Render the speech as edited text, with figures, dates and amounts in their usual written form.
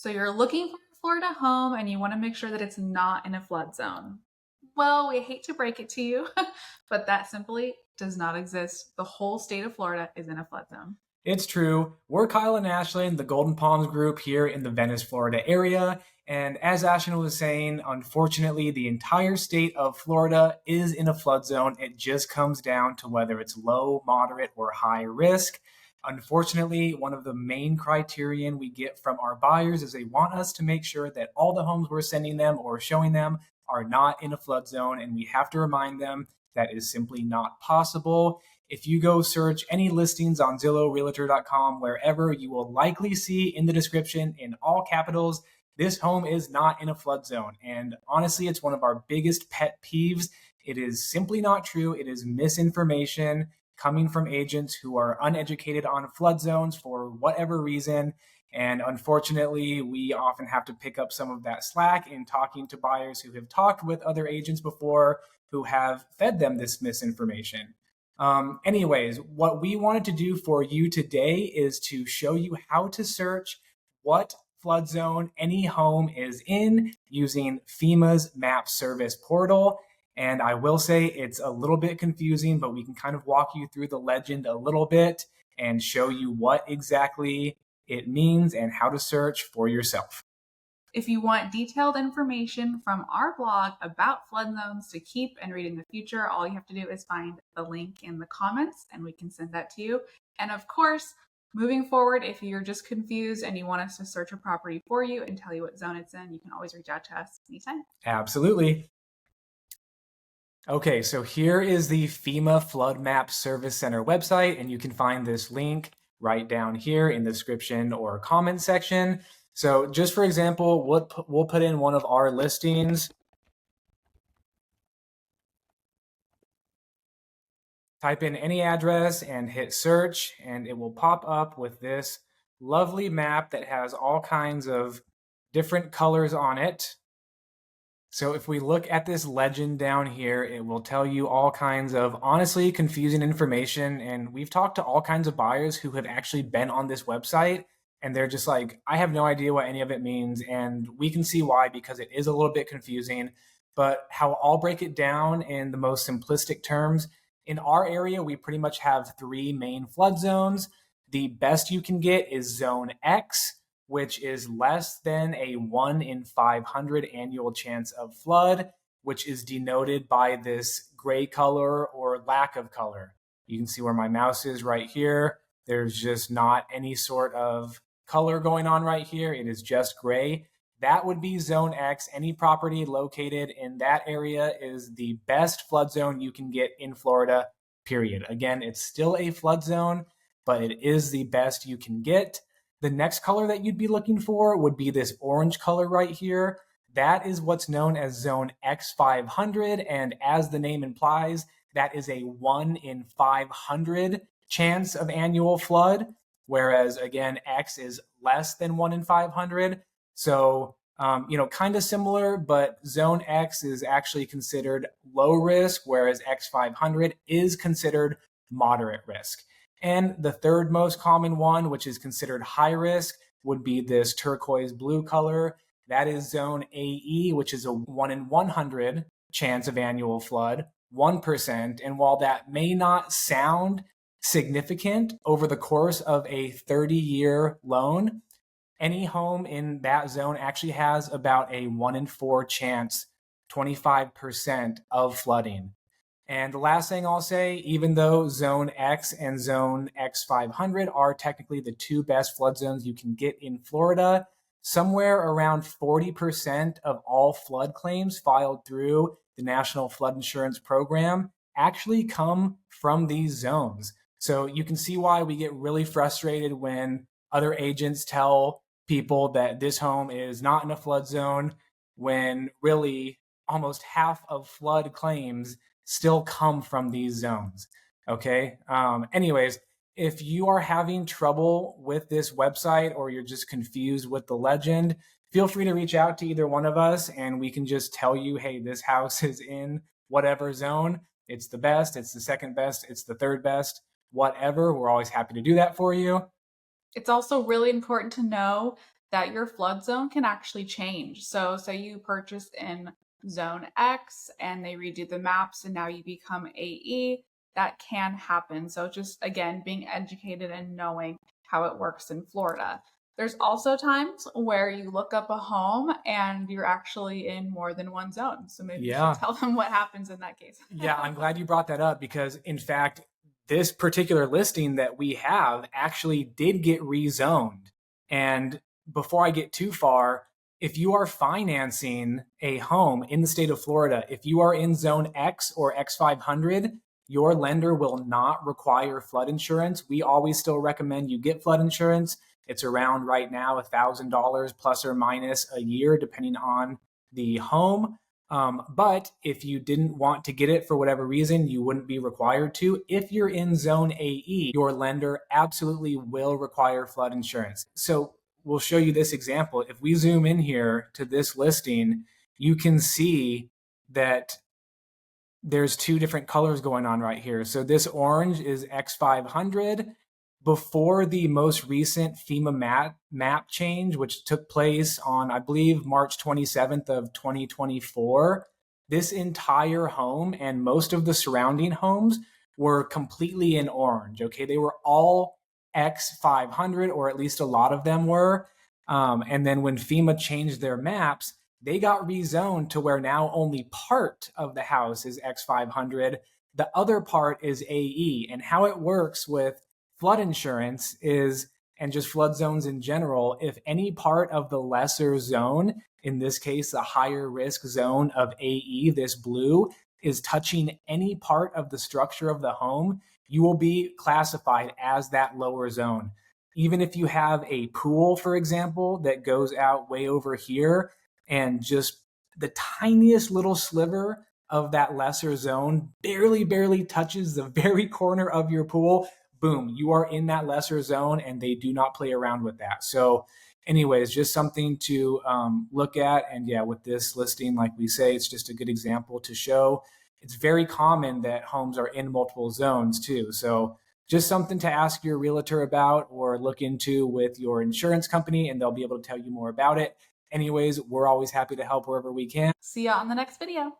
So you're looking for a Florida home and you want to make sure that it's not in a flood zone. Well, we hate to break it to you, but that simply does not exist. The whole state of Florida is in a flood zone. It's true. We're Kyle and Ashlyn, the Golden Palms group here in the Venice, Florida area. And as Ashlyn was saying, unfortunately, the entire state of Florida is in a flood zone. It just comes down to whether it's low, moderate, or high risk. Unfortunately, one of the main criterion we get from our buyers is they want us to make sure that all the homes we're sending them or showing them are not in a flood zone. And we have to remind them that is simply not possible. If you go search any listings on Zillow, Realtor.com, wherever, you will likely see in the description in all capitals, this home is not in a flood zone. And honestly, it's one of our biggest pet peeves. It is simply not true. It is misinformation coming from agents who are uneducated on flood zones for whatever reason. And unfortunately, we often have to pick up some of that slack in talking to buyers who have talked with other agents before who have fed them this misinformation. Anyways, what we wanted to do for you today is to show you how to search what flood zone any home is in using FEMA's map service portal. And I will say it's a little bit confusing, but we can kind of walk you through the legend a little bit and show you what exactly it means and how to search for yourself. If you want detailed information from our blog about flood zones to keep and read in the future, all you have to do is find the link in the comments and we can send that to you. And of course, moving forward, if you're just confused and you want us to search a property for you and tell you what zone it's in, you can always reach out to us anytime. Absolutely. Okay, so here is the FEMA Flood Map Service Center website, and you can find this link right down here in the description or comment section. So just for example, we'll put in one of our listings. Type in any address and hit search, and it will pop up with this lovely map that has all kinds of different colors on it. So if we look at this legend down here, it will tell you all kinds of honestly confusing information. And we've talked to all kinds of buyers who have actually been on this website and they're just like, I have no idea what any of it means. And we can see why, because it is a little bit confusing. But how I'll break it down in the most simplistic terms, in our area, we pretty much have three main flood zones. The best you can get is zone X, which is less than a 1 in 500 annual chance of flood, which is denoted by this gray color or lack of color. You can see where my mouse is right here. There's just not any sort of color going on right here. It is just gray. That would be zone X. Any property located in that area is the best flood zone you can get in Florida, period. Again, it's still a flood zone, but it is the best you can get. The next color that you'd be looking for would be this orange color right here. That is what's known as zone X500. And as the name implies, that is a 1 in 500 chance of annual flood. Whereas again, X is less than 1 in 500. So, kind of similar, but zone X is actually considered low risk, whereas X500 is considered moderate risk. And the third most common one, which is considered high risk, would be this turquoise blue color. That is zone AE, which is a 1 in 100 chance of annual flood, 1%. And while that may not sound significant over the course of a 30-year loan, any home in that zone actually has about a 1 in 4 chance, 25% of flooding. And the last thing I'll say, even though zone X and zone X500 are technically the two best flood zones you can get in Florida, somewhere around 40% of all flood claims filed through the National Flood Insurance Program actually come from these zones. So you can see why we get really frustrated when other agents tell people that this home is not in a flood zone, when really almost half of flood claims still come from these zones. Okay. Anyways, if you are having trouble with this website or you're just confused with the legend, feel free to reach out to either one of us and we can just tell you, hey, this house is in whatever zone. It's the best, it's the second best, it's the third best, whatever. We're always happy to do that for you. It's also really important to know that your flood zone can actually change. So say you purchase in zone X and they redo the maps and now you become AE, that can happen. So just again, being educated and knowing how it works in Florida. There's also times where you look up a home and you're actually in more than one zone. So maybe you should tell them what happens in that case. Yeah, I'm glad you brought that up because, in fact, this particular listing that we have actually did get rezoned. And before I get too far, if you are financing a home in the state of Florida, if you are in zone X or X500, your lender will not require flood insurance. We always still recommend you get flood insurance. It's around right now $1,000 plus or minus a year, depending on the home. But if you didn't want to get it for whatever reason, you wouldn't be required to. If you're in zone AE, your lender absolutely will require flood insurance. So we'll show you this example. If we zoom in here to this listing, you can see that there's two different colors going on right here. So this orange is X500. Before the most recent FEMA map change, which took place on, I believe, March 27th of 2024, this entire home and most of the surrounding homes were completely in orange, okay? They were all X500, or at least a lot of them were. And then when FEMA changed their maps, they got rezoned to where now only part of the house is X500. The other part is AE. And how it works with flood insurance is, and just flood zones in general, if any part of the lesser zone, in this case, the higher risk zone of AE, this blue, is touching any part of the structure of the home, you will be classified as that lower zone. Even if you have a pool, for example, that goes out way over here and just the tiniest little sliver of that lesser zone barely touches the very corner of your pool, boom, you are in that lesser zone and they do not play around with that. So anyways, just something to look at. And yeah, with this listing, like we say, it's just a good example to show. It's very common that homes are in multiple zones too. So just something to ask your realtor about or look into with your insurance company, and they'll be able to tell you more about it. Anyways, we're always happy to help wherever we can. See ya on the next video.